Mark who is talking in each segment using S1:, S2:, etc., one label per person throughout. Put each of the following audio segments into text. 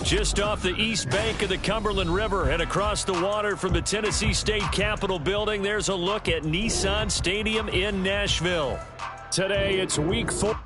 S1: Just off the east bank of the Cumberland River and across the water from the Tennessee State Capitol building, there's a look at Nissan Stadium in Nashville. Today, it's week 4.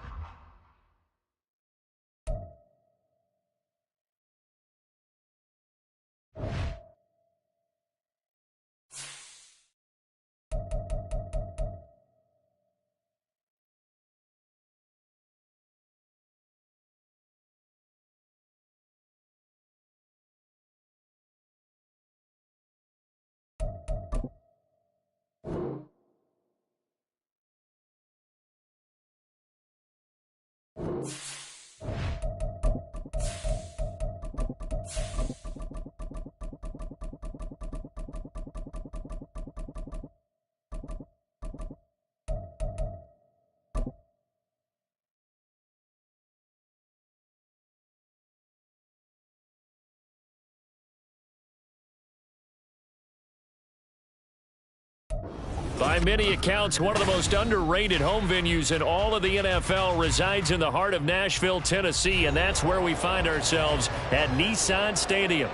S1: By many accounts, one of the most underrated home venues in all of the NFL resides in the heart of Nashville, Tennessee, and that's where we find ourselves at Nissan Stadium.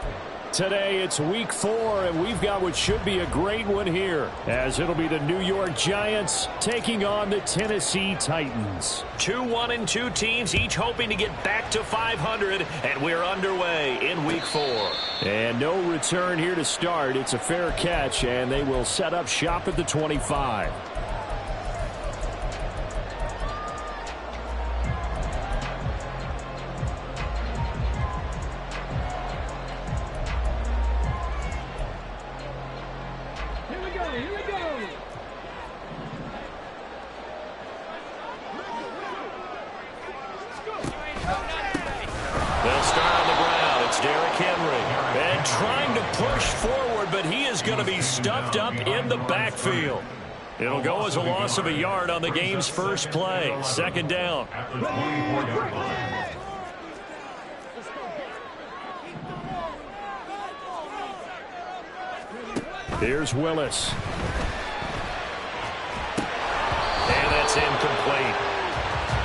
S1: Today, it's week 4, and we've got what should be a great one here, as it'll be the New York Giants taking on the Tennessee Titans. 2-1-2 teams, each hoping to get back to 500, and we're underway in week 4. And no return here to start. It's a fair catch, and they will set up shop at the 25. Stuffed up in the backfield. It'll go as a loss of a yard on the game's first play. Second down. Here's Willis. And that's incomplete.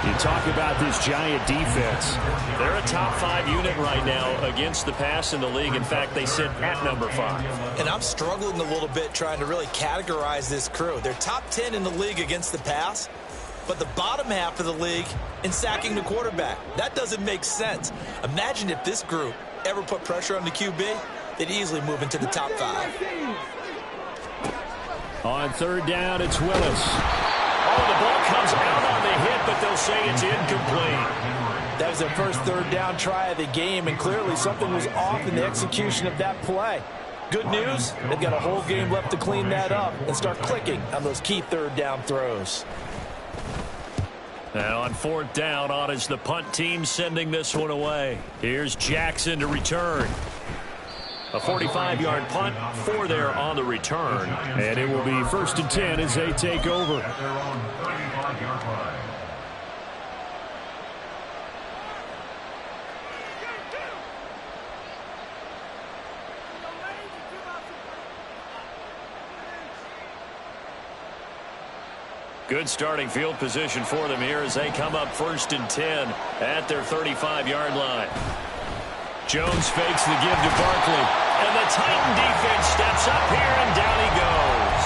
S1: You talk about this Giant defense. They're a top 5 unit right now against the pass in the league. In fact, they sit at number 5.
S2: And I'm struggling a little bit trying to really categorize this crew. They're top 10 in the league against the pass, but the bottom half of the league in sacking the quarterback. That doesn't make sense. Imagine if this group ever put pressure on the QB, they'd easily move into the top 5.
S1: On third down, it's Willis. Oh, the ball comes out on the hit, but they'll say it's incomplete.
S2: That was their first third down try of the game, and clearly something was off in the execution of that play. Good news, they've got a whole game left to clean that up and start clicking on those key third down throws.
S1: Now on fourth down, on is the punt team sending this one away. Here's Jackson to return. A 45-yard punt, 4 there on the return. And it will be 1st and 10 as they take over. Good starting field position for them here as they come up 1st and 10 at their 35-yard line. Jones fakes the give to Barkley. And the Titan defense steps up here, and down he goes.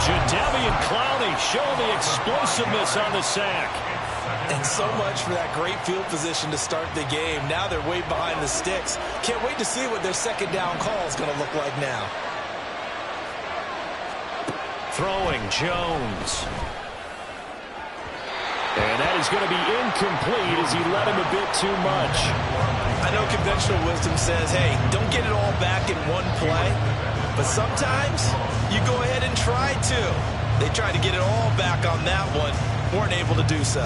S1: Jadeveon Clowney showing the explosiveness on the sack.
S2: And so much for that great field position to start the game. Now they're way behind the sticks. Can't wait to see what their second down call is going to look like now.
S1: Throwing Jones. And that is going to be incomplete as he led him a bit too much.
S2: I know conventional wisdom says, hey, don't get it all back in one play. But sometimes you go ahead and try to. They tried to get it all back on that one. weren't able to do so.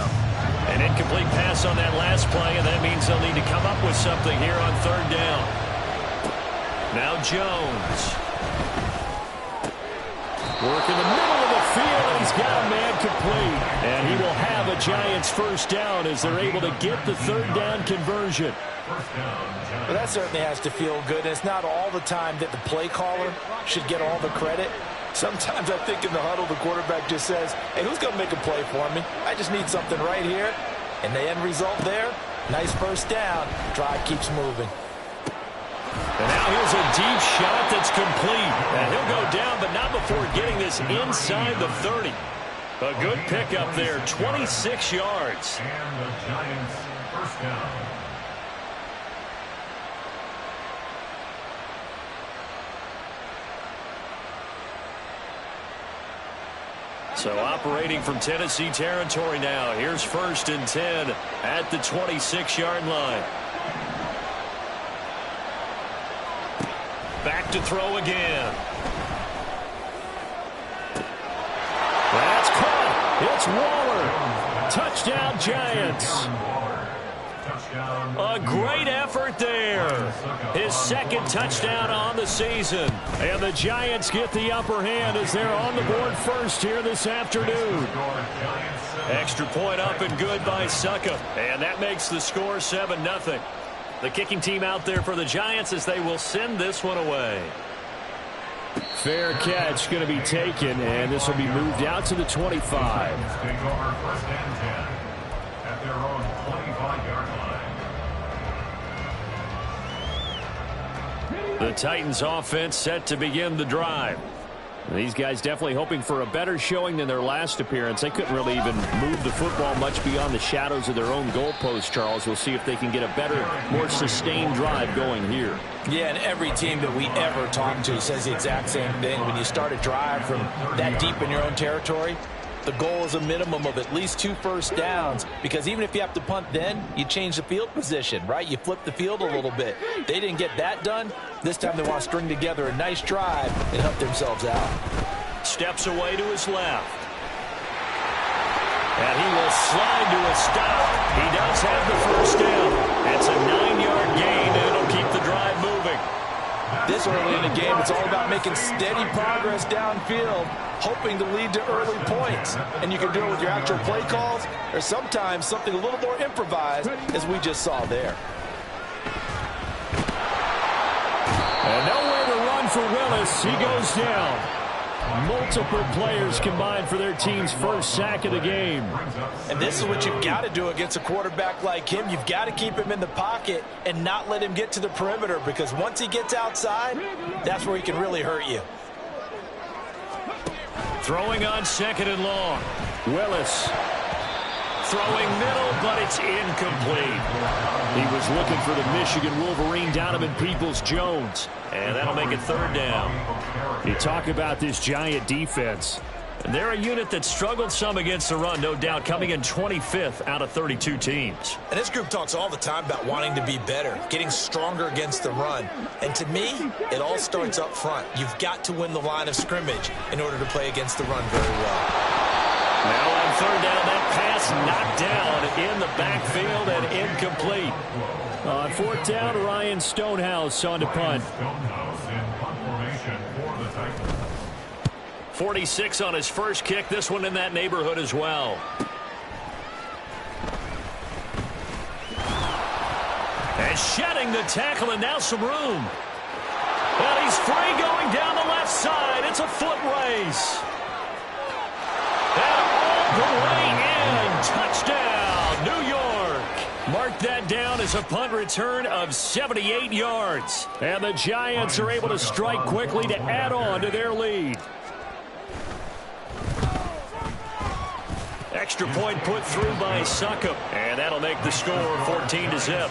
S1: An incomplete pass on that last play, and that means they'll need to come up with something here on third down. Now Jones. Work in the middle of the field, and he's got a man complete. And he will have a Giants first down as they're able to get the third down conversion.
S3: Well, that certainly has to feel good. And it's not all the time that the play caller should get all the credit. Sometimes I think in the huddle, the quarterback just says, hey, who's going to make a play for me? I just need something right here. And the end result there, nice first down. Drive keeps moving.
S1: And now here's a deep shot that's complete. And he'll go down, but not before getting this inside the 30. A good pickup there, 26 yards.
S4: And the Giants first down.
S1: So operating from Tennessee territory now. Here's 1st and 10 at the 26-yard line. Back to throw again. That's caught. It's Waller. Touchdown, Giants. A great effort there. His second touchdown on the season. And the Giants get the upper hand as they're on the board first here this afternoon. Extra point up and good by Succop. And that makes the score 7-0. The kicking team out there for the Giants as they will send this one away. Fair catch going to be taken, and this will be moved out to the 25.
S4: Take over 1st and 10 at their own 25-yard line.
S1: The Titans offense set to begin the drive. These guys definitely hoping for a better showing than their last appearance. They couldn't really even move the football much beyond the shadows of their own goalpost, Charles. We'll see if they can get a better, more sustained drive going here.
S3: Yeah, and every team that we ever talk to says the exact same thing. When you start a drive from that deep in your own territory, the goal is a minimum of at least 2 first downs, because even if you have to punt then, you change the field position, right? You flip the field a little bit. They didn't get that done. This time they want to string together a nice drive and help themselves out.
S1: Steps away to his left. And he will slide to a stop. He does have the first down. It's a 9-yard gain, and it'll keep the drive moving.
S3: This early in the game, it's all about making steady progress downfield, hoping to lead to early points. And you can do it with your actual play calls, or sometimes something a little more improvised, as we just saw there.
S1: And nowhere to run for Willis. He goes down. Multiple players combined for their team's first sack of the game.
S3: And this is what you've got to do against a quarterback like him. You've got to keep him in the pocket and not let him get to the perimeter, because once he gets outside, that's where he can really hurt you.
S1: Throwing on 2nd and long. Willis. Throwing middle, but it's incomplete. He was looking for the Michigan Wolverine, Donovan Peoples-Jones. And that'll make it 3rd down. You talk about this Giant defense. And they're a unit that struggled some against the run, no doubt, coming in 25th out of 32 teams.
S2: And this group talks all the time about wanting to be better, getting stronger against the run. And to me, it all starts up front. You've got to win the line of scrimmage in order to play against the run very well.
S1: Now on 3rd down, that pass knocked down in the backfield and incomplete. On 4th down, Ryan Stonehouse on to punt. 46 on his first kick. This one in that neighborhood as well. And shedding the tackle, and now some room. And he's free going down the left side. It's a foot race. And all the way in. Touchdown, New York. Mark that down as a punt return of 78 yards. And the Giants are able to strike quickly to add on to their lead. Extra point put through by Succop. And that'll make the score 14-0.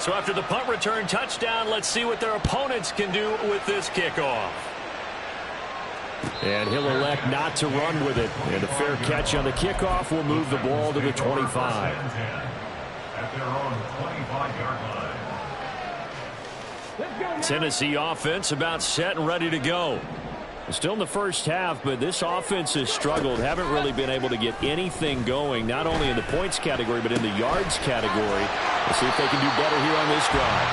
S1: So after the punt return touchdown, let's see what their opponents can do with this kickoff. And he'll elect not to run with it. And a fair catch on the kickoff will move the ball to the 25.
S4: At their own 25-yard line.
S1: Tennessee offense about set and ready to go. Still in the first half, but this offense has struggled. Haven't really been able to get anything going, not only in the points category, but in the yards category. Let's see if they can do better here on this drive.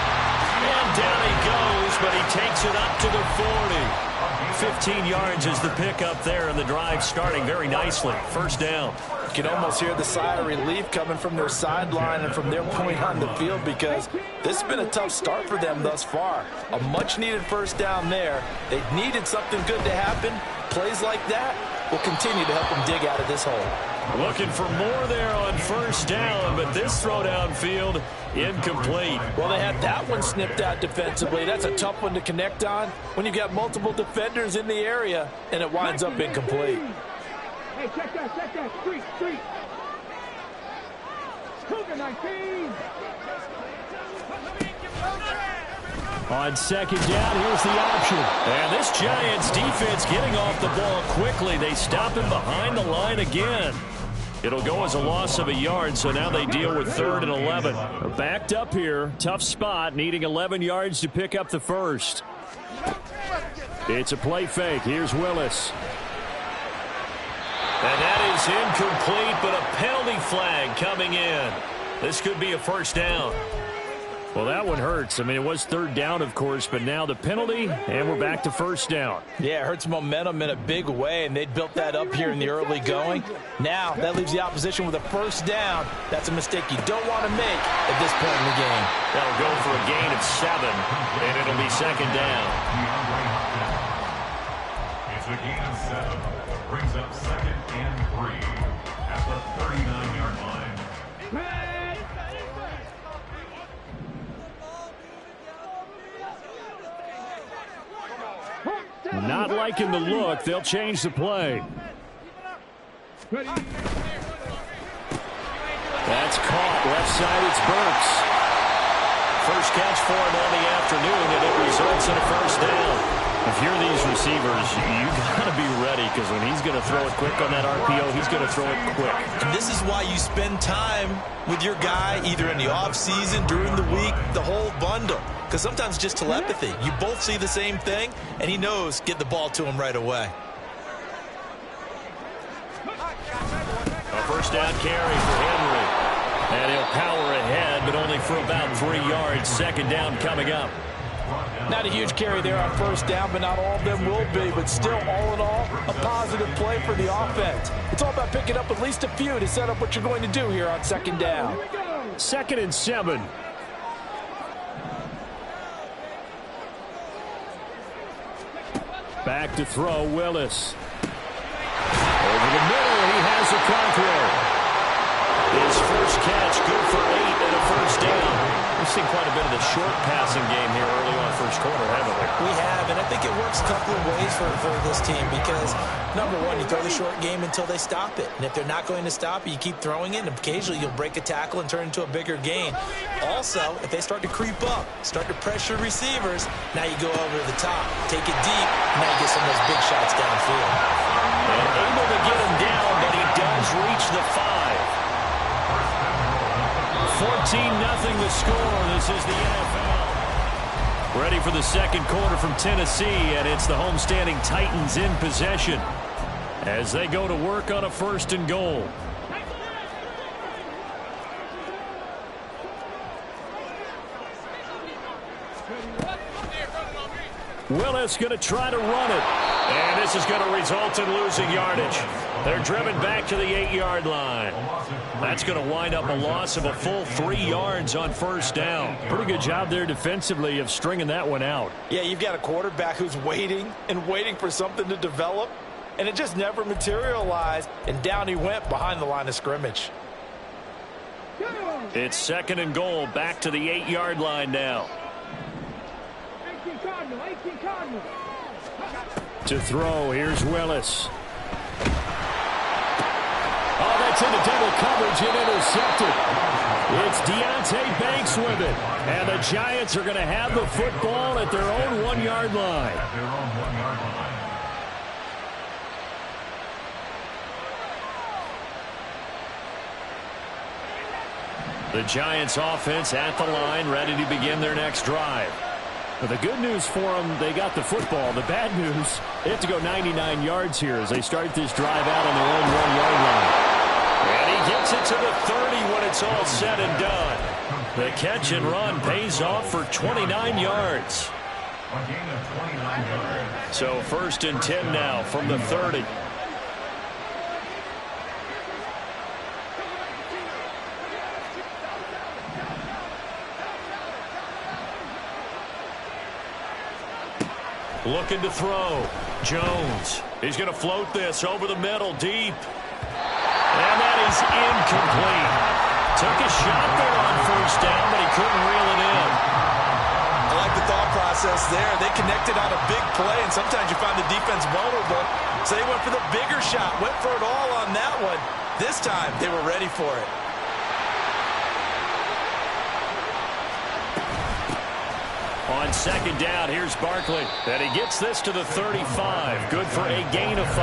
S1: And down he goes, but he takes it up to the 40. 15 yards is the pickup there, and the drive starting very nicely. First down.
S3: You can almost hear the sigh of relief coming from their sideline and from their point on the field, because this has been a tough start for them thus far. A much-needed first down there. They needed something good to happen. Plays like that will continue to help them dig out of this hole.
S1: Looking for more there on first down, but this throw downfield incomplete.
S3: Well, they had that one snipped out defensively. That's a tough one to connect on when you've got multiple defenders in the area, and it winds up incomplete.
S5: Hey, check that. Street. Cougar 19.
S1: On second down, here's the option. And this Giants defense getting off the ball quickly. They stop him behind the line again. It'll go as a loss of a yard, so now they deal with 3rd and 11. Backed up here, tough spot, needing 11 yards to pick up the first. It's a play fake. Here's Willis. And that is incomplete, but a penalty flag coming in. This could be a first down. Well, that one hurts. I mean, it was 3rd down, of course, but now the penalty, and we're back to first down.
S3: Yeah, it hurts momentum in a big way, and they built that up here in the early going. Now, that leaves the opposition with a first down. That's a mistake you don't want to make at this point in the game.
S1: That'll go for a gain of 7, and it'll be second down.
S4: It's a gain of 7. Brings up 2nd and 3 at the 39-yard line.
S1: Not liking the look. They'll change the play. That's caught. Left side, it's Burks. First catch for him on the afternoon, and it results in a first down. If you're these receivers, you got to be ready, because when he's going to throw it quick on that RPO, he's going to throw it quick.
S2: And this is why you spend time with your guy, either in the offseason, during the week, the whole bundle. Because sometimes just telepathy. You both see the same thing, and he knows get the ball to him right away.
S1: A first down carry for Henry. And he'll power ahead, but only for about 3 yards. Second down coming up.
S3: Not a huge carry there on first down, but not all of them will be. But still, all in all, a positive play for the offense. It's all about picking up at least a few to set up what you're going to do here on second down.
S1: 2nd and 7. Back to throw, Willis. Over the middle, he has a conqueror. His first catch, good for 8 and a first down. We've seen quite a bit of the short passing game here early on first quarter, haven't we?
S2: We have, and I think it works a couple of ways for this team, because, number one, you throw the short game until they stop it. And if they're not going to stop it, you keep throwing it, and occasionally you'll break a tackle and turn it into a bigger gain. Also, if they start to creep up, start to pressure receivers, now you go over to the top, take it deep, now you get some of those big shots downfield.
S1: And able to get him down, but he does reach the 5. 14-0 the score. This is the NFL. Ready for the second quarter from Tennessee, and it's the homestanding Titans in possession as they go to work on a 1st and goal. Willis going to try to run it. And this is going to result in losing yardage. They're driven back to the 8-yard line. That's going to wind up a loss of a full 3 yards on first down. Pretty good job there defensively of stringing that one out.
S3: Yeah, you've got a quarterback who's waiting and waiting for something to develop, and it just never materialized, and down he went behind the line of scrimmage.
S1: It's 2nd and goal, back to the 8-yard line now.
S5: 18 Cardinal.
S1: To throw, here's Willis. Oh, that's into double coverage and intercepted. It's Deontay Banks with it. And the Giants are going to have the football at their own 1-yard line. The Giants offense at the line, ready to begin their next drive. But the good news for them, they got the football. The bad news, they have to go 99 yards here as they start this drive out on their own 1-yard line. And he gets it to the 30 when it's all said and done. The catch and run pays off for 29 yards.
S4: A gain of 29 yards.
S1: So 1st and 10 now from the 30. Looking to throw. Jones. He's going to float this over the middle, deep. And that is incomplete. Took a shot there on 1st down, but he couldn't reel it in.
S2: I like the thought process there. They connected on a big play, and sometimes you find the defense vulnerable. So they went for the bigger shot, went for it all on that one. This time, they were ready for it.
S1: On 2nd down, here's Barkley. And he gets this to the 35. Good for a gain of 5.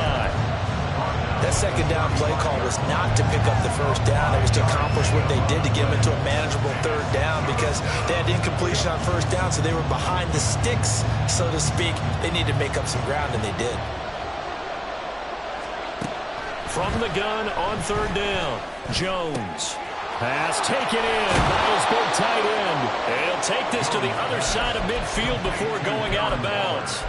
S2: That 2nd down play call was not to pick up the 1st down. It was to accomplish what they did to get them into a manageable 3rd down because they had incompletion on 1st down, so they were behind the sticks, so to speak. They needed to make up some ground, and they did.
S1: From the gun on 3rd down, Jones. Pass taken in by his big tight end. And he'll take this to the other side of midfield before going out of bounds.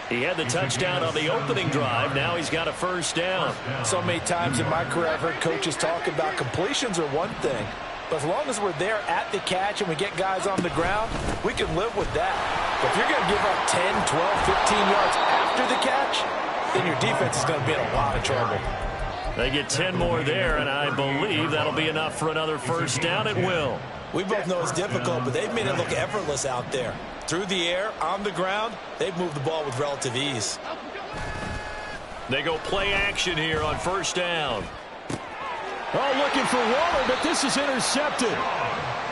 S1: He had the touchdown on the opening drive. Now he's got a 1st down.
S3: So many times in my career I've heard coaches talk about completions are one thing. But as long as we're there at the catch and we get guys on the ground, we can live with that. But if you're going to give up 10, 12, 15 yards after the catch, then your defense is going to be in a lot of trouble.
S1: They get 10 more there, and I believe that'll be enough for another 1st down. It will.
S2: We both know it's difficult, but they've made it look effortless out there. Through the air, on the ground, they've moved the ball with relative ease.
S1: They go play action here on 1st down. Oh, looking for Waller, but this is intercepted.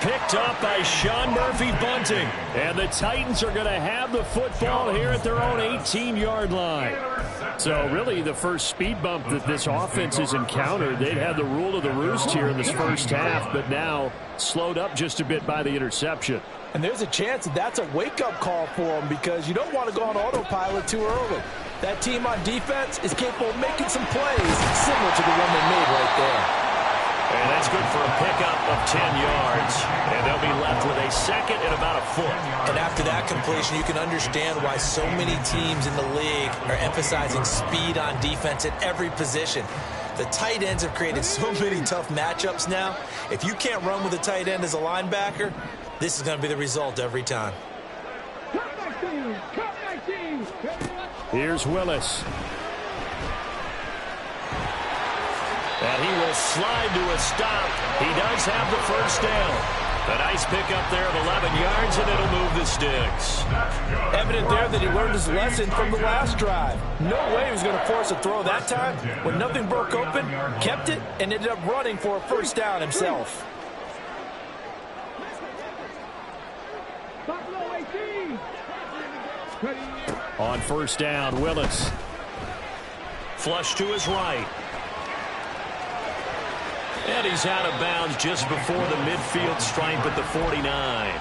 S1: Picked up by Sean Murphy Bunting. And the Titans are going to have the football here at their own 18-yard line. So really the first speed bump that this offense has encountered, they'd had the rule of the roost here in this 1st half, but now slowed up just a bit by the interception.
S3: And there's a chance that that's a wake-up call for them because you don't want to go on autopilot too early. That team on defense is capable of making some plays similar to the one they made right there.
S1: And that's good for a pickup of 10 yards. And they'll be left with a 2nd and about a foot.
S2: And after that completion, you can understand why so many teams in the league are emphasizing speed on defense at every position. The tight ends have created so many tough matchups now. If you can't run with a tight end as a linebacker, this is going to be the result every time.
S1: Here's Willis. And he will slide to a stop. He does have the 1st down. A nice pickup there of 11 yards, and it'll move the sticks.
S3: Evident there that he learned his lesson from the last drive. No way he was going to force a throw that time. When nothing broke open, kept it, and ended up running for a 1st down himself.
S1: On 1st down, Willis. Flush to his right. And he's out of bounds just before the midfield stripe at the 49.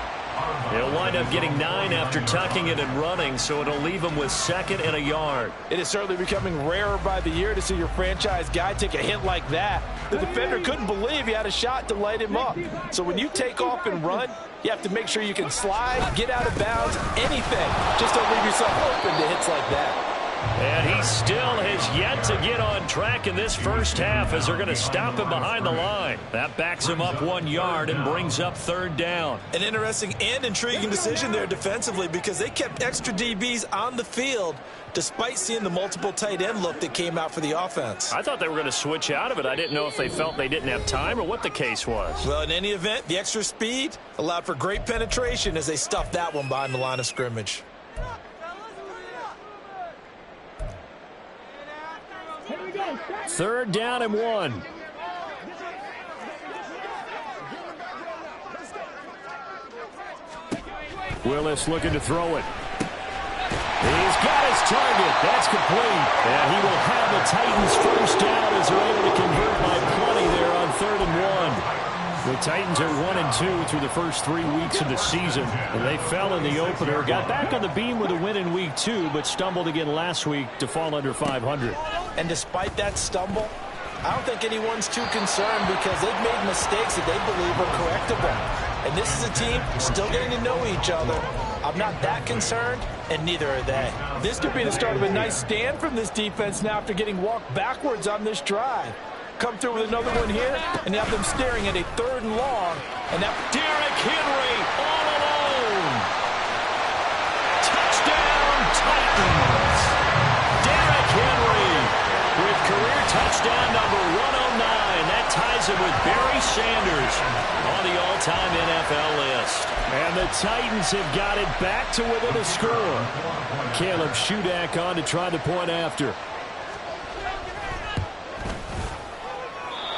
S1: He'll wind up getting 9 after tucking it and running, so it'll leave him with 2nd and a yard.
S3: It is certainly becoming rarer by the year to see your franchise guy take a hit like that. The defender couldn't believe he had a shot to light him up. So when you take off and run, you have to make sure you can slide, get out of bounds, anything. Just don't leave yourself open to hits like that.
S1: And he still has yet to get on track in this 1st half as they're going to stop him behind the line. That backs him up 1 yard and brings up 3rd down.
S2: An interesting and intriguing decision there defensively because they kept extra DBs on the field despite seeing the multiple tight end look that came out for the offense.
S1: I thought they were going to switch out of it. I didn't know if they felt they didn't have time or what the case was.
S2: Well, in any event, the extra speed allowed for great penetration as they stuffed that one behind the line of scrimmage.
S1: Third down and 1. Willis looking to throw it. He's got his target. That's complete. And he will have the Titans 1st down as they're able to convert by plenty there on 3rd and 1. The Titans are 1-2 through the first 3 weeks of the season. And they fell in the opener, got back on the beam with a win in week 2, but stumbled again last week to fall under 500.
S3: And despite that stumble, I don't think anyone's too concerned because they've made mistakes that they believe are correctable. And this is a team still getting to know each other. I'm not that concerned, and neither are they. This could be the start of a nice stand from this defense now after getting walked backwards on this drive. Come through with another one here, and you have them staring at a 3rd and long. And now
S1: Derrick Henry all alone. Touchdown, Titans. Derrick Henry with career touchdown number 109. That ties him with Barry Sanders on the all-time NFL list. And the Titans have got it back to within a score. Caleb Shudak on to try the point after.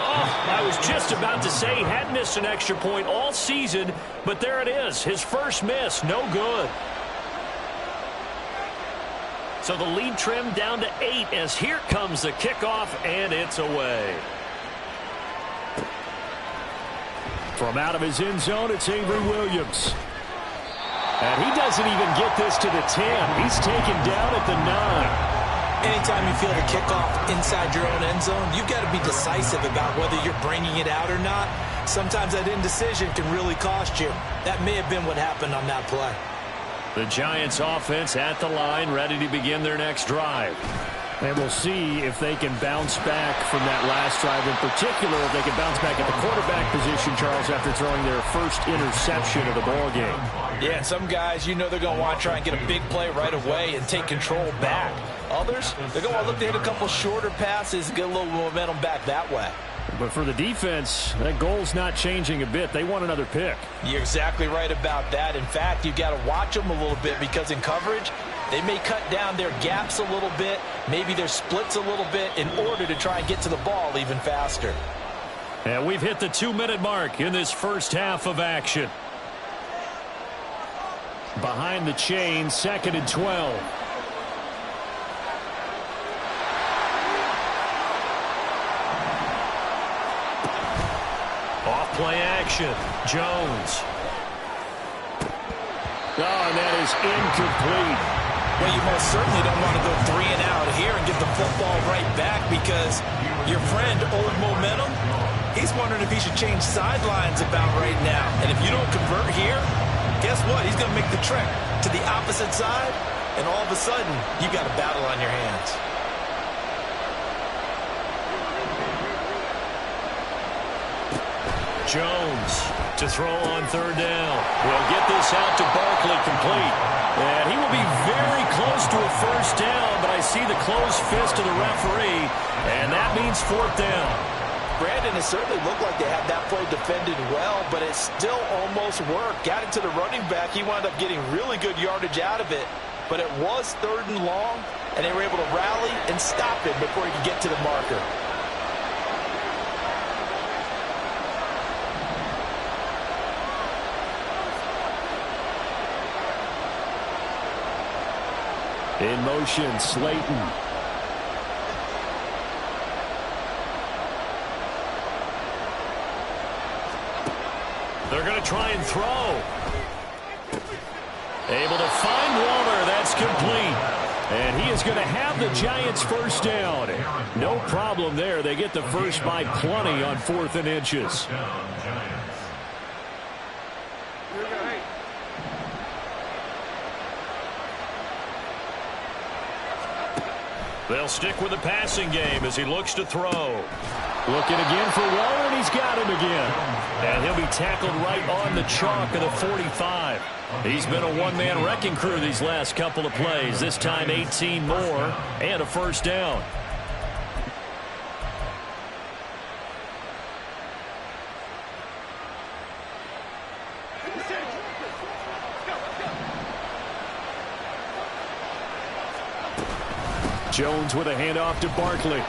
S1: I was just about to say he hadn't missed an extra point all season, but there it is. His first miss, no good. So the lead trimmed down to 8 as here comes the kickoff, and it's away. From out of his end zone, it's Avery Williams. And he doesn't even get this to the 10. He's taken down at the 9.
S2: Anytime you feel the kickoff inside your own end zone, you've got to be decisive about whether you're bringing it out or not. Sometimes that indecision can really cost you. That may have been what happened on that play.
S1: The Giants offense at the line, ready to begin their next drive. And we'll see if they can bounce back from that last drive. In particular, if they can bounce back at the quarterback position, Charles, after throwing their first interception of the ballgame.
S3: Yeah, some guys, you know they're going to want to try and get a big play right away and take control back. Others, they're going to look to hit a couple shorter passes and get a little momentum back that way.
S1: But for the defense, that goal's not changing a bit. They want another pick.
S3: You're exactly right about that. In fact, you've got to watch them a little bit because in coverage, they may cut down their gaps a little bit, maybe their splits a little bit in order to try and get to the ball even faster.
S1: And we've hit the 2-minute mark in this first half of action. Behind the chain, 2nd and 12. Off-play action. Jones. Oh, and that is incomplete.
S2: Well, you most certainly don't want to go 3 and out here and get the football right back because your friend, Old Momentum, he's wondering if he should change sidelines about right now. And if you don't convert here, guess what? He's going to make the trek to the opposite side, and all of a sudden, you got a battle on your hands.
S1: Jones to throw on 3rd down. We'll get this out to Barkley, complete. And he will be very close to a first down, but I see the closed fist of the referee, and that means 4th down.
S3: Brandon, it certainly looked like they had that play defended well, but it still almost worked. Got it to the running back. He wound up getting really good yardage out of it, but it was 3rd and long, and they were able to rally and stop it before he could get to the marker.
S1: In motion, Slayton. They're going to try and throw. Able to find Waller. That's complete. And he is going to have the Giants first down. No problem there. They get the first by plenty on 4th and inches. They'll stick with the passing game as he looks to throw. Looking again for Waller, and he's got him again. And he'll be tackled right on the chalk of the 45. He's been a one-man wrecking crew these last couple of plays. This time 18 more and a first down. Jones with a handoff to Barkley.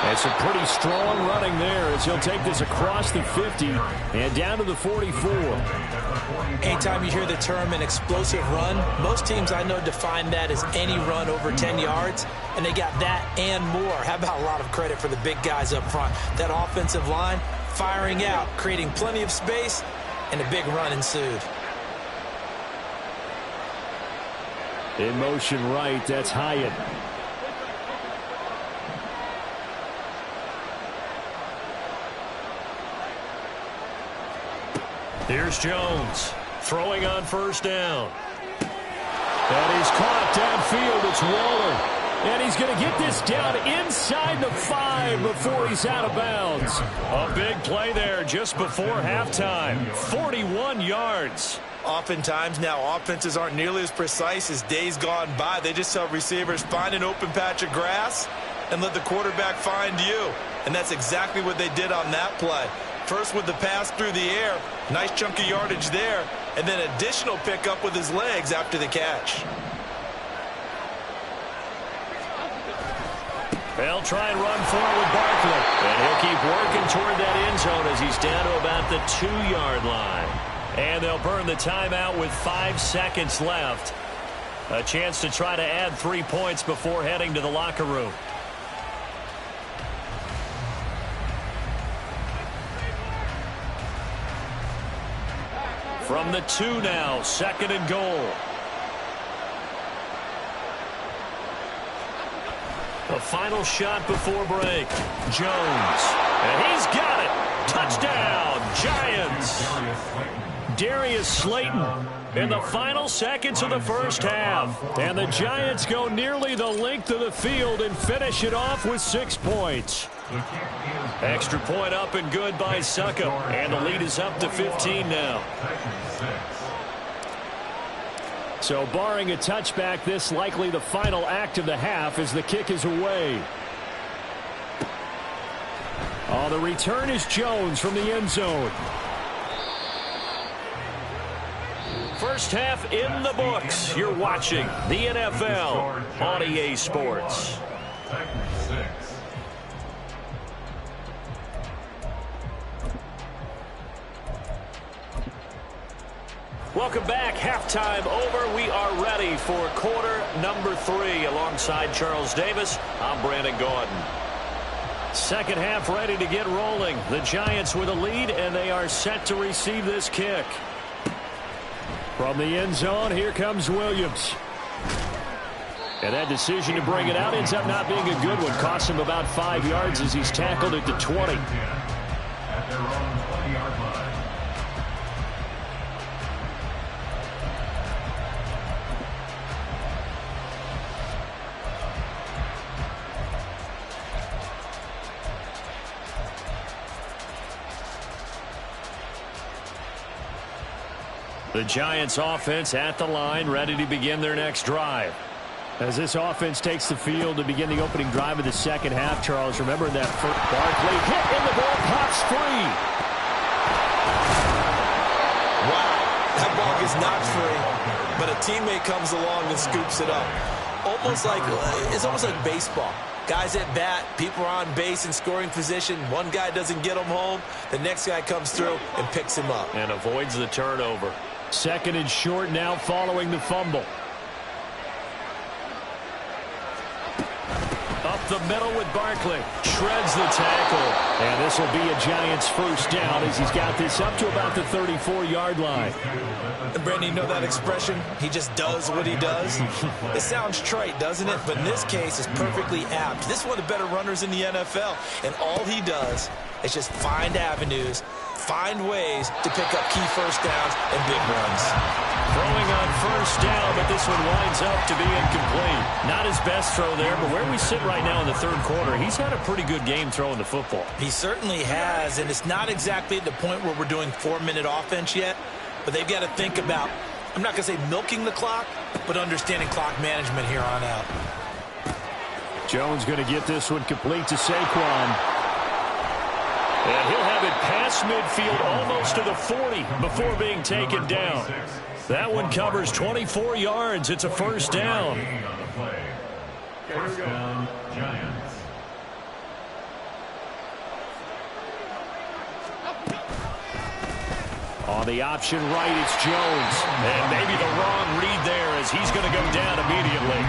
S1: And some pretty strong running there as he'll take this across the 50 and down to the 44.
S2: Anytime you hear the term an explosive run, most teams I know define that as any run over 10 yards, and they got that and more. How about a lot of credit for the big guys up front? That offensive line firing out, creating plenty of space, and a big run ensued.
S1: In motion right, that's Hyatt. Here's Jones, throwing on first down. And he's caught downfield. It's Waller. And he's going to get this down inside the 5 before he's out of bounds. A big play there just before halftime. 41 yards.
S2: Oftentimes now offenses aren't nearly as precise as days gone by. They just tell receivers, find an open patch of grass and let the quarterback find you. And that's exactly what they did on that play. First with the pass through the air, nice chunk of yardage there, and then additional pickup with his legs after the catch.
S1: They'll try and run for it with Barkley. And he'll keep working toward that end zone as he's down to about the 2-yard line. And they'll burn the timeout with 5 seconds left. A chance to try to add 3 points before heading to the locker room. From the 2 now, 2nd and goal. The final shot before break. Jones. And he's got it. Touchdown, Giants. Darius Slayton in the final seconds of the first half. And the Giants go nearly the length of the field and finish it off with 6 points. Extra point up and good by Suckup. And the lead is up to 15 now. So barring a touchback, this likely the final act of the half as the kick is away. Oh, the return is Jones from the end zone. First half in the books. You're watching the NFL on EA Sports. Welcome back. Halftime over. We are ready for quarter number 3. Alongside Charles Davis, I'm Brandon Gordon. Second half ready to get rolling. The Giants with a lead, and they are set to receive this kick. From the end zone, here comes Williams. And that decision to bring it out ends up not being a good one. Costs him about 5 yards as he's tackled at the 20.
S4: At their own 20-yard line.
S1: The Giants offense at the line, ready to begin their next drive. As this offense takes the field to begin the opening drive of the second half, Charles, remember that first Barkley hit and the ball pops free.
S2: Wow, that ball gets knocked free, but a teammate comes along and scoops it up. It's almost like baseball. Guys at bat, people are on base in scoring position. One guy doesn't get him home, the next guy comes through and picks him up.
S1: And avoids the turnover. Second and short now following the fumble. Up the middle with Barkley. Shreds the tackle. And this will be a Giants first down as he's got this up to about the 34-yard line.
S2: And Brandon, you know that expression? He just does what he does? It sounds trite, doesn't it? But in this case, it's perfectly apt. This is one of the better runners in the NFL. And all he does is just find avenues, find ways to pick up key first downs and big runs.
S1: Throwing on first down, but this one winds up to be incomplete. Not his best throw there, but where we sit right now in the third quarter, he's had a pretty good game throwing the football.
S2: He certainly has, and it's not exactly at the point where we're doing 4-minute offense yet, but they've got to think about, I'm not going to say milking the clock, but understanding clock management here on out.
S1: Jones going to get this one complete to Saquon. And he'll have it past midfield almost to the 40 before being taken down. That one covers 24 yards. It's a first down.
S4: First down, Giants.
S1: On the option right, it's Jones. And maybe the wrong read there as he's going to go down immediately.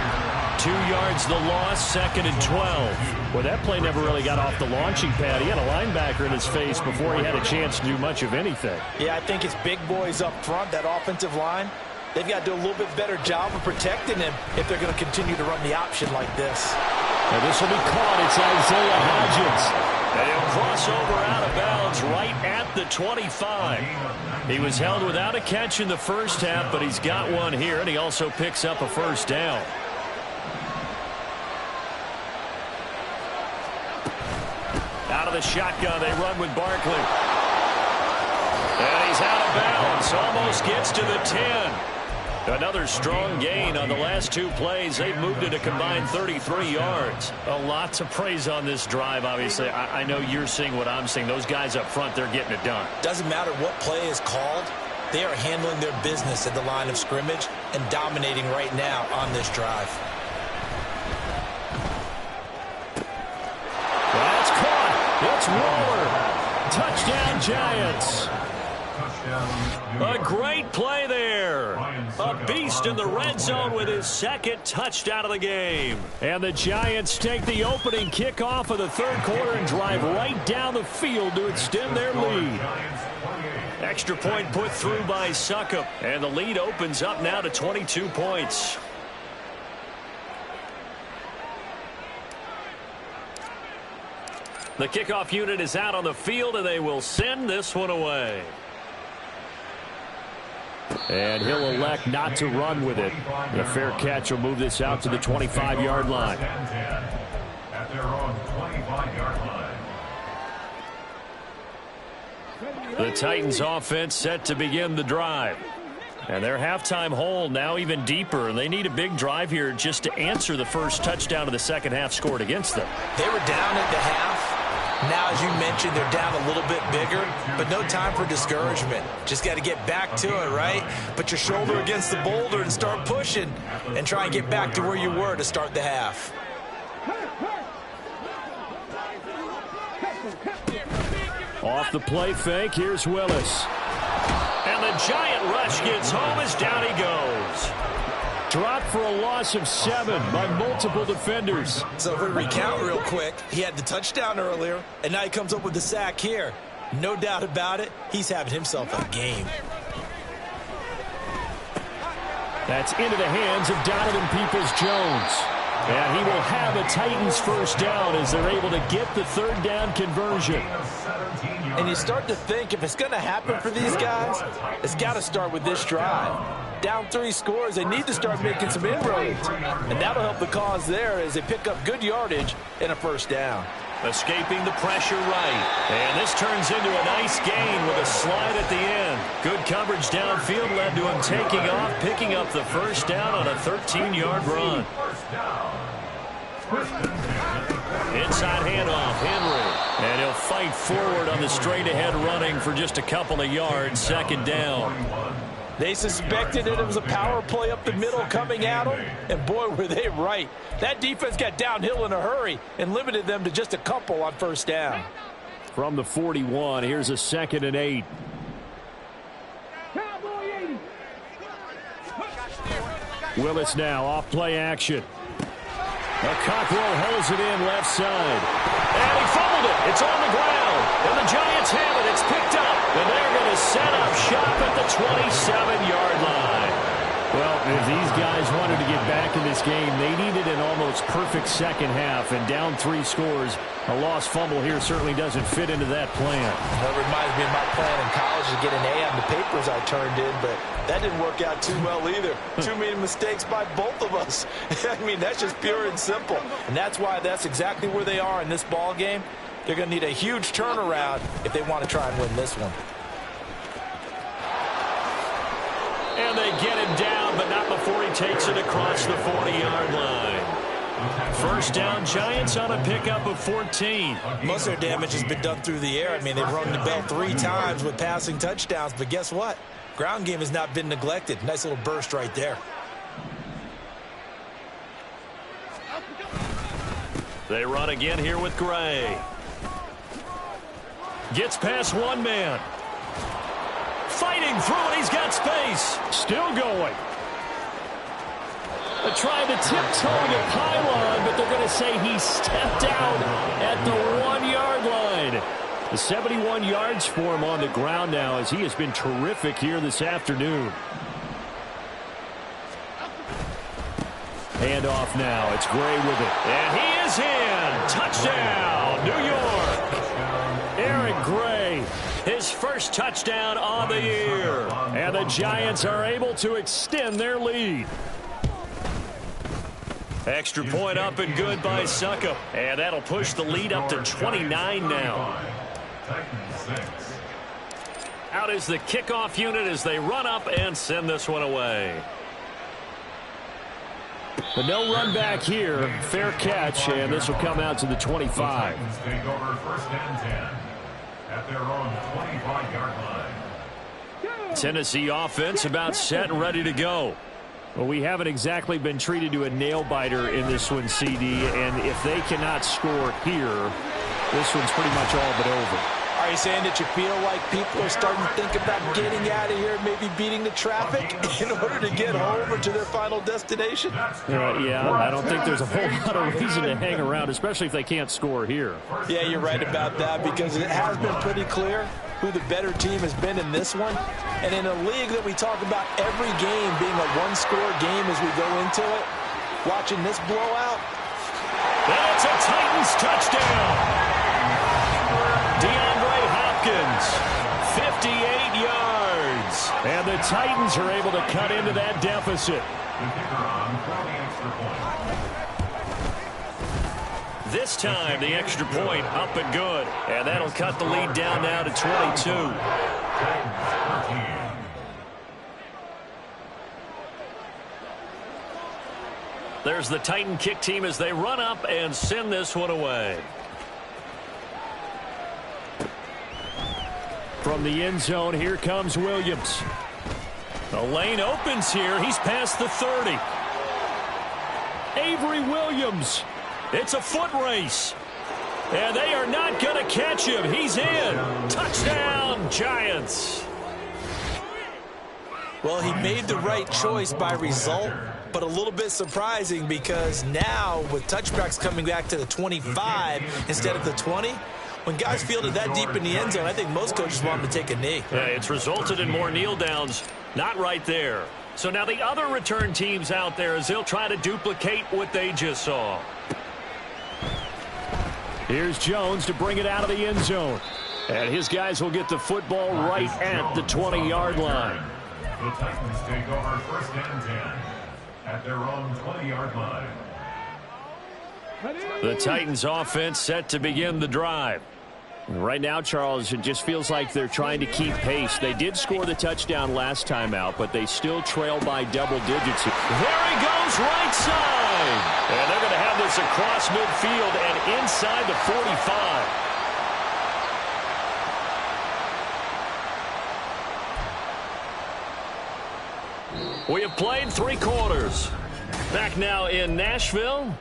S1: 2 yards the loss, 2nd and 12. Well, that play never really got off the launching pad. He had a linebacker in his face before he had a chance to do much of anything.
S3: Yeah, I think it's big boys up front, that offensive line. They've got to do a little bit better job of protecting him if they're going to continue to run the option like this.
S1: And this will be caught. It's Isaiah Hodgins. And he'll cross over out of bounds right at the 25. He was held without a catch in the first half, but he's got one here, and he also picks up a first down. Out of the shotgun, they run with Barkley. And he's out of bounds. Almost gets to the 10. Another strong gain on the last 2 plays. They've moved it a combined 33 yards. A lot to praise on this drive, obviously. I know you're seeing what I'm seeing. Those guys up front, they're getting it done.
S2: Doesn't matter what play is called. They are handling their business at the line of scrimmage and dominating right now on this drive.
S1: That's caught. It's Waller. Touchdown, Giants. A great play there. A beast in the red zone with his 2nd touchdown of the game. And the Giants take the opening kickoff of the 3rd quarter and drive right down the field to extend their lead. Extra point put through by Succop. And the lead opens up now to 22 points. The kickoff unit is out on the field, and they will send this one away. And he'll elect not to run with it. And a fair catch will move this out to the 25-yard line.
S4: At their own 25-yard line.
S1: The Titans offense set to begin the drive. And their halftime hole now even deeper. And they need a big drive here just to answer the first touchdown of the second half scored against them.
S2: They were down at the half. Now, as you mentioned, they're down a little bit bigger, but no time for discouragement. Just got to get back to it, right? Put your shoulder against the boulder and start pushing and try and get back to where you were to start the half.
S1: Off the play fake, here's Willis. And the giant rush gets home as down he goes. Dropped for a loss of 7 by multiple defenders.
S2: So if we recount real quick, he had the touchdown earlier, and now he comes up with the sack here. No doubt about it, he's having himself a game.
S1: That's into the hands of Donovan Peoples-Jones. And he will have a Titans first down as they're able to get the 3rd down conversion.
S3: And you start to think if it's going to happen for these guys, it's got to start with this drive. Down 3 scores, they need to start making some inroads. And that'll help the cause there as they pick up good yardage and a first down.
S1: Escaping the pressure right. And this turns into a nice gain with a slide at the end. Good coverage downfield led to him taking off, picking up the first down on a 13-yard run. Inside handoff, Henry. And he'll fight forward on the straight-ahead running for just a couple of yards, 2nd down.
S3: They suspected it was a power play up the middle coming at them, and boy, were they right. That defense got downhill in a hurry and limited them to just a couple on first down.
S1: From the 41, here's a 2nd and 8. Willis now off play action. Cockrell holds it in left side. And he fumbled it. It's on the ground. And the Giants have it. It's picked up. And they're going to set up shop at the 27-yard line. Well, if these guys wanted to get back in this game, they needed an almost perfect second half. And down 3 scores, a lost fumble here certainly doesn't fit into that plan.
S3: That reminds me of my plan in college to get an A on the papers I turned in, but that didn't work out too well either. Too many mistakes by both of us. I mean, that's just pure and simple. And that's why that's exactly where they are in this ball game. They're going to need a huge turnaround if they want to try and win this one.
S1: And they get him down, but not before he takes it across the 40-yard line. First down, Giants on a pickup of 14.
S2: Most of their damage has been done through the air. I mean, they've rung the bell 3 times with passing touchdowns, but guess what? Ground game has not been neglected. Nice little burst right there.
S1: They run again here with Gray. Gets past one man. Fighting Sliding through, and he's got space. Still going. They're trying to tiptoe the pylon, but they're going to say he stepped out at the 1-yard line. The 71 yards for him on the ground now, as he has been terrific here this afternoon. Hand off now. It's Gray with it. And he is in. Touchdown, New York. Eric Gray, his first touchdown on the year. And the Giants are able to extend their lead. Extra point up and good by Suckup. And that'll push the lead up to 29 now. Out is the kickoff unit as they run up and send this one away. But no run back here. Fair catch, and this will come out to the 25.
S4: Take over first and 10 at their own 25-yard line.
S1: Tennessee offense about set and ready to go. Well, we haven't exactly been treated to a nail-biter in this one, CD, and if they cannot score here, this one's pretty much all but over.
S3: Are you saying that you feel like people are starting to think about getting out of here, maybe beating the traffic in order to get home or to their final destination?
S1: Yeah, I don't think there's a whole lot of reason to hang around, especially if they can't score here.
S3: Yeah, you're right about that, because it has been pretty clear who the better team has been in this one. And in a league that we talk about every game being a one-score game as we go into it, watching this blowout.
S1: That's a Titans touchdown. DeAndre Hopkins, 58 yards. And the Titans are able to cut into that deficit. This time, the extra point up and good. And that'll cut the lead down now to 22. There's the Titan kick team as they run up and send this one away. From the end zone, here comes Williams. The lane opens here. He's past the 30. Avery Williams. It's a foot race. And they are not going to catch him. He's in. Touchdown, Giants.
S2: Well, he made the right choice by result, but a little bit surprising because now with touchbacks coming back to the 25 instead of the 20, when guys fielded that deep in the end zone, I think most coaches want them to take a knee.
S1: Yeah, it's resulted in more kneel downs. Not right there. So now the other return teams out there as they'll try to duplicate what they just saw. Here's Jones to bring it out of the end zone. And his guys will get the football right at the 20-yard line.
S4: The Titans take over first and 10 at their own 20-yard line.
S1: The Titans offense set to begin the drive. Right now, Charles, it just feels like they're trying to keep pace. They did score the touchdown last time out, but they still trail by double digits. There he goes, right side. And they're going to have this across midfield and inside the 45. We have played 3 quarters. Back now in Nashville.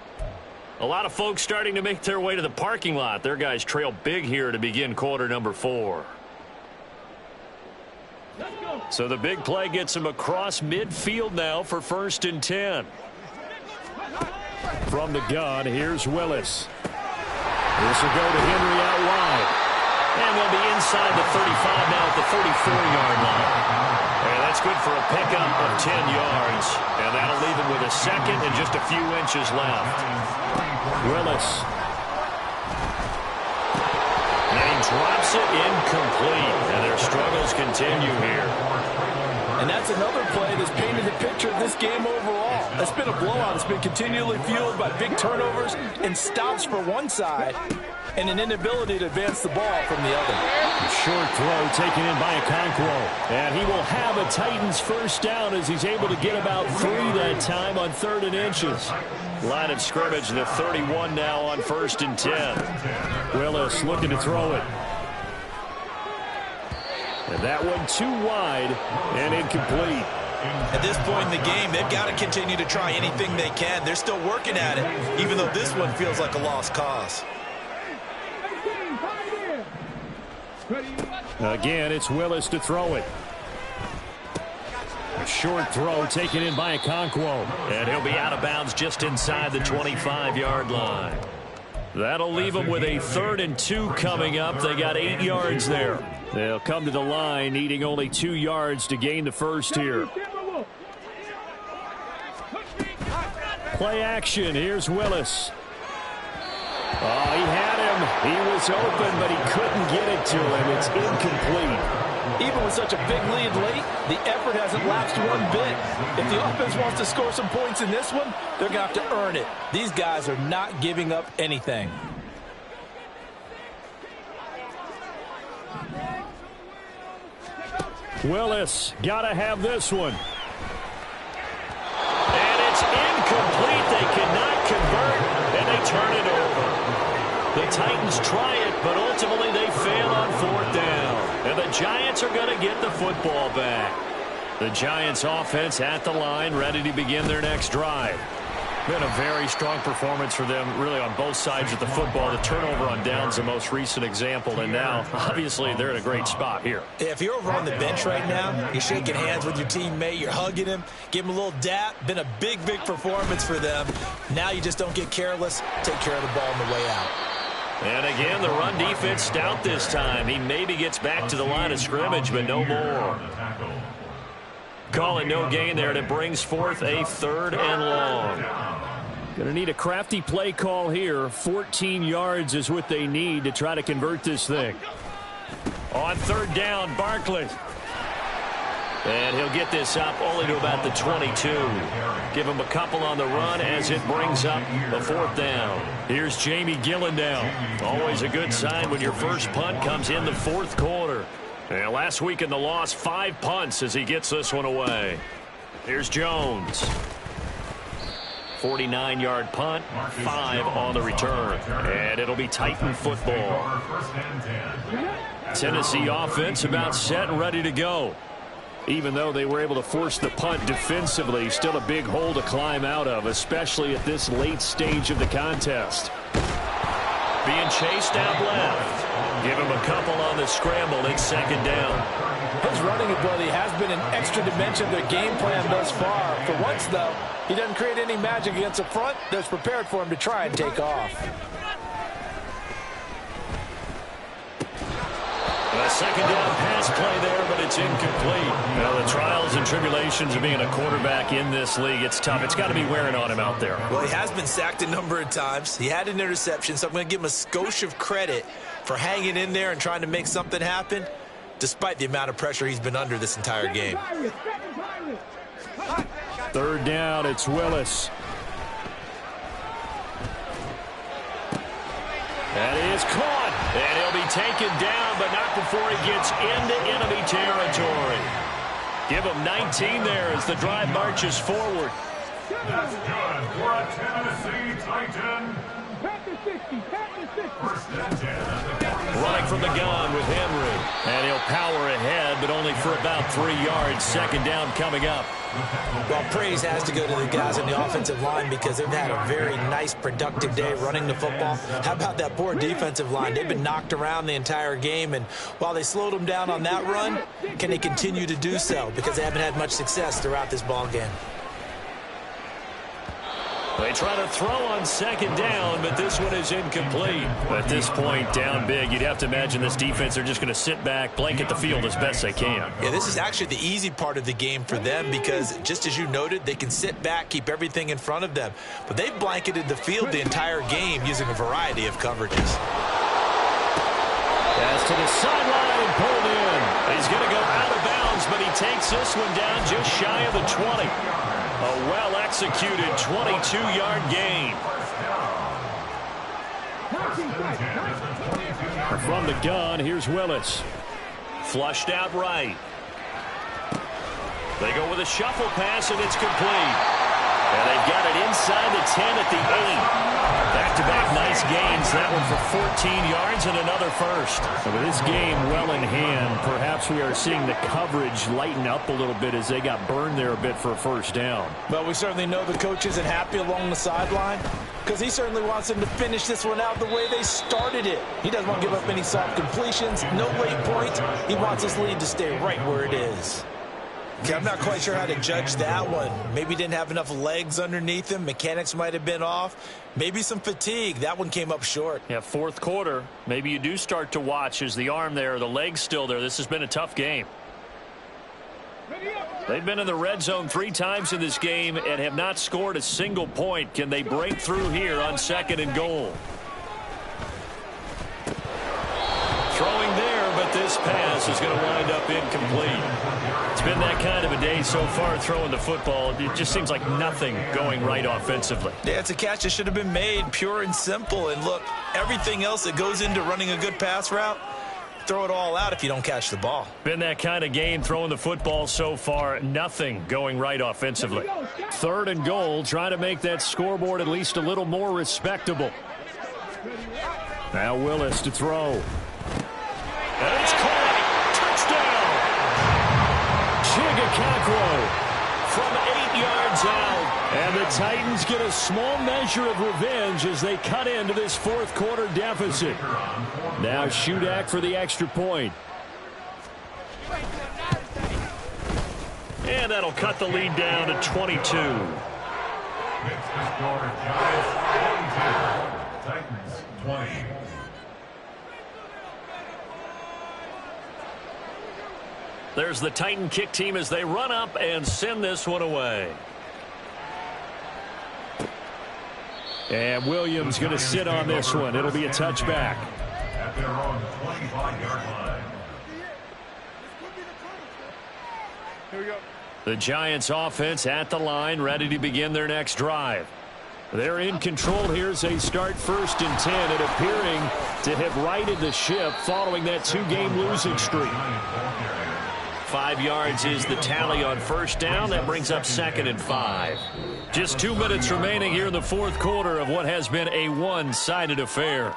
S1: A lot of folks starting to make their way to the parking lot. Their guys trail big here to begin quarter number 4. So the big play gets them across midfield now for first and 10. From the gun, here's Willis. This will go to Henry out wide. And they'll be inside the 35 now at the 34-yard line. And that's good for a pickup of 10 yards. And that'll leave him with a second and just a few inches left. Willis. And he drops it incomplete. And their struggles continue here.
S3: And that's another play that's painted the picture of this game overall. It's been a blowout. It's been continually fueled by big turnovers and stops for one side and an inability to advance the ball from the other.
S1: Short throw taken in by Okonkwo. And he will have a Titans first down as he's able to get about 3 that time on 3rd and inches. Line of scrimmage, the 31 now on 1st and 10. Willis looking to throw it. And that one too wide and incomplete.
S2: At this point in the game, they've got to continue to try anything they can. They're still working at it, even though this one feels like a lost cause.
S1: Again, it's Willis to throw it. short throw taken in by Okonkwo. And he'll be out of bounds just inside the 25-yard line. That'll leave them with a 3rd and 2 coming up. They got 8 yards there. They'll come to the line needing only 2 yards to gain the first here. Play action. Here's Willis. Oh, he had him. He was open, but he couldn't get it to him. It's incomplete.
S3: Even with such a big lead late, the effort hasn't lapsed one bit. If the offense wants to score some points in this one, they're going to have to earn it. These guys are not giving up anything.
S1: Willis, got to have this one. And it's incomplete. They cannot convert, and they turn it over. The Titans try it, but ultimately they fail on 4th down. And the Giants are going to get the football back. The Giants offense at the line, ready to begin their next drive. Been a very strong performance for them, really, on both sides of the football. The turnover on downs, the most recent example, and now, obviously, they're in a great spot here.
S2: If you're over on the bench right now, you're shaking hands with your teammate, you're hugging him, give him a little dap. Been a big, big performance for them. Now you just don't get careless. Take care of the ball on the way out.
S1: And again, the run defense stout this time. He maybe gets back to the line of scrimmage, but no more. Call it no gain there, and it brings forth a 3rd and long. Going to need a crafty play call here. 14 yards is what they need to try to convert this thing. On 3rd down, Barkley. And he'll get this up only to about the 22. Give him a couple on the run as it brings up the 4th down. Here's Jamie Gillen now. Always a good sign when your first punt comes in the 4th quarter. And last week in the loss, 5 punts as he gets this one away. Here's Jones. 49-yard punt, 5 on the return. And it'll be Titan football. Tennessee offense about set and ready to go. Even though they were able to force the punt defensively, still a big hole to climb out of, especially at this late stage of the contest. Being chased out left. Give him a couple on the scramble. It's 2nd down.
S3: His running ability has been an extra dimension of their game plan thus far. For once, though, he doesn't create any magic against the front that's prepared for him to try and take off.
S1: A 2nd down pass play there, but it's incomplete. Now, the trials and tribulations of being a quarterback in this league, it's tough. It's got to be wearing on him out there.
S2: Well, he has been sacked a number of times. He had an interception, so I'm going to give him a skosh of credit for hanging in there and trying to make something happen, despite the amount of pressure he's been under this entire game.
S1: 3rd down, it's Willis. That is caught, and he'll be taken down, but not before he gets into enemy territory. Give him 19 there as the drive marches forward.
S4: That's good for a Tennessee Titan.
S1: Running from the gun with Henry. And he'll power ahead, but only for about 3 yards. 2nd down coming up.
S2: Well, praise has to go to the guys on the offensive line because they've had a very nice, productive day running the football. How about that poor defensive line? They've been knocked around the entire game, and while they slowed them down on that run, can they continue to do so? Because they haven't had much success throughout this ball game.
S1: They try to throw on 2nd down, but this one is incomplete. At this point, down big, you'd have to imagine this defense are just going to sit back, blanket the field as best they can.
S2: Yeah, this is actually the easy part of the game for them because, just as you noted, they can sit back, keep everything in front of them. But they've blanketed the field the entire game using a variety of coverages.
S1: Pass to the sideline and pulled in. He's going to go out of bounds, but he takes this one down just shy of the 20. A well-executed 22-yard gain. From the gun, here's Willis. Flushed out right. They go with a shuffle pass, and it's complete. And they've got it inside the 10 at the 8. Back-to-back nice gains. That one for 14 yards and another first. And with this game well in hand, perhaps we are seeing the coverage lighten up a little bit as they got burned there a bit for a 1st down.
S3: But we certainly know the coach isn't happy along the sideline because he certainly wants them to finish this one out the way they started it. He doesn't want to give up any soft completions, no late points. He wants his lead to stay right where it is.
S2: Okay, I'm not quite sure how to judge that one. Maybe didn't have enough legs underneath him. Mechanics might have been off. Maybe some fatigue. That one came up short.
S1: Yeah, fourth quarter. Maybe you do start to watch as the arm there, the leg's still there. This has been a tough game. They've been in the red zone 3 times in this game and have not scored a single point. Can they break through here on 2nd and goal? Throwing there, but this pass is going to wind up incomplete. It's been that kind of a day so far throwing the football. It just seems like nothing going right offensively.
S2: Yeah, it's a catch that should have been made, pure and simple. And look, everything else that goes into running a good pass route, throw it all out if you don't catch the ball.
S1: Been that kind of game throwing the football so far. Nothing going right offensively. 3rd and goal, trying to make that scoreboard at least a little more respectable. Now Willis to throw. And it's caught. Touchdown. Chigakakwo from 8 yards out. And the Titans get a small measure of revenge as they cut into this 4th quarter deficit. Now Shudak for the extra point. And that'll cut the lead down to 22.
S4: Next to score, Giants 22, Titans 20.
S1: There's the Titan kick team as they run up and send this one away. And Williams going to sit on this one. It'll be a touchback.
S4: At their own 25-yard line.
S5: Here we go.
S1: The Giants offense at the line, ready to begin their next drive. They're in control here as they start 1st and 10 and appearing to have righted the ship following that 2-game losing streak. 5 yards is the tally on 1st down. That brings up 2nd and 5. Just 2 minutes remaining here in the 4th quarter of what has been a one-sided affair.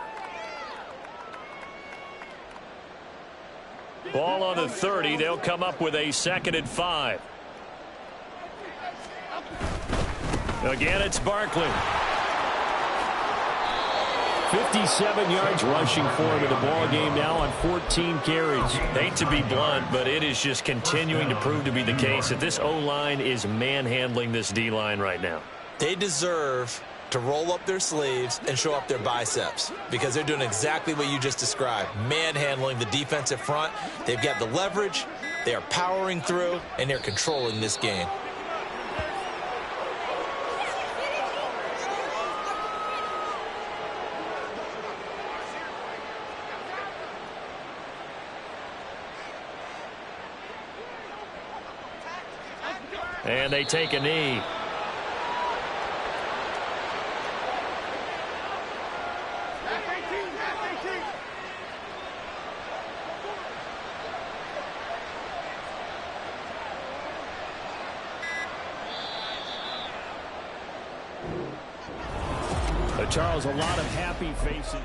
S1: Ball on the 30. They'll come up with a 2nd and 5. Again, it's Barkley. 57 yards rushing for him in the ball game now on 14 carries. Hate to be blunt, but it is just continuing to prove to be the case that this O-line is manhandling this D-line right now.
S2: They deserve to roll up their sleeves and show up their biceps because they're doing exactly what you just described, manhandling the defensive front. They've got the leverage, they are powering through, and they're controlling this game.
S1: And they take a knee. Charles, a lot of happy faces.